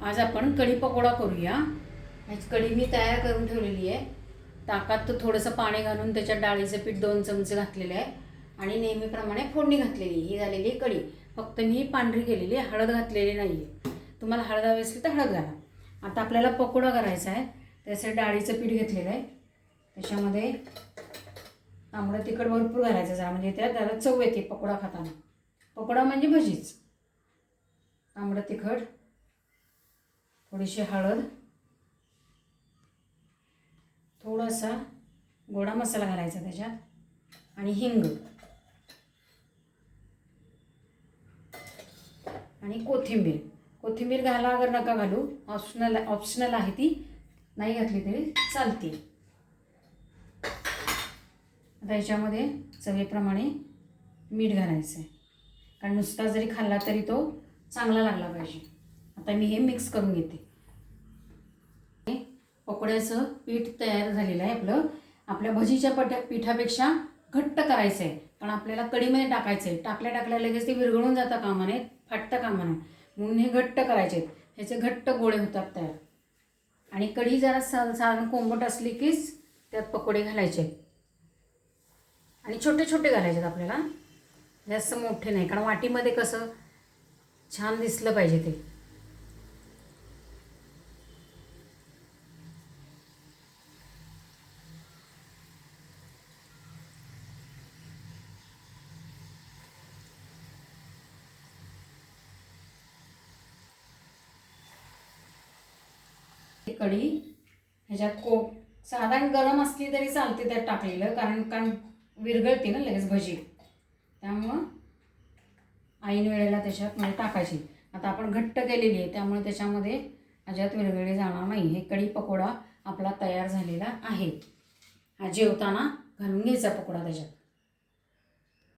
आज आपण कढी पकोडा करूया। ह्याची कढी मी तयार करून ठेवलेली आहे। ताकात थोडंसं पाणी घालून त्याच्यात डाळीचं पीठ 2 चमचे घातलेले आहे आणि नेहमीप्रमाणे फोडणी घातलेली। ही झालेली कढी। फक्त मी पांढरी केलेली, हळद घातलेली नाही आहे। तुम्हाला हळद हवी असेल तर हळद घाला। आता आपल्याला पकोडा करायचा आहे, त्यासाठी डाळीचं पीठ घेतलेलं आहे। त्याच्यामध्ये तांबडं तिखट भरपूर घालायचं जरा, म्हणजे त्याला चव येते पकोडा खाताना। पकोडा म्हणजे भजीच। तांबडं तिखट, थोडीशी हळद, थोडासा गोडा मसाला घालायचा त्याच्यात आणि हिंग आणि कोथिंबीर। कोथिंबीर घाला अगर नका घालू, ऑप्शनल आहे ती, नाही घातली तरी चालते। आता याच्यामध्ये चवीप्रमाणे मीठ घालायचं आहे, कारण नुसता जरी खाल्ला तरी तो चांगला लागला पाहिजे। आता मी हे मिक्स करून घेते। पकोड्याचं पीठ तयार झालेलं आहे आपलं। आपल्या भजीच्या पिठापेक्षा घट्ट करायचं आहे, पण आपल्याला कढीमध्ये टाकायचं आहे। टाकल्या लगेच ते विरघळून जाता कामा नये, फाटता कामा नये, म्हणून हे घट्ट करायचे आहेत। ह्याचे घट्ट गोळे होतात तयार। आणि कढी जरा साधारण कोंबट असली कीच त्यात पकोडे घालायचे आहेत आणि छोटे छोटे घालायचे आहेत आपल्याला, जास्त मोठे नाही, कारण वाटीमध्ये कसं छान दिसलं पाहिजे ते। कढी ह्याच्यात साधारण गरम असली तरी चालते त्यात टाकलेलं, कारण विरघळते ना लगेच भजी, त्यामुळं ऐन वेळेला त्याच्यात म्हणजे टाकायची। आता आपण घट्ट केलेली आहे, त्यामुळे त्याच्यामध्ये अजिबात विरघळली जाणार नाही। हे कढी पकोडा आपला तयार झालेला आहे। हा जेवताना घालून घ्यायचा पकोडा त्याच्यात।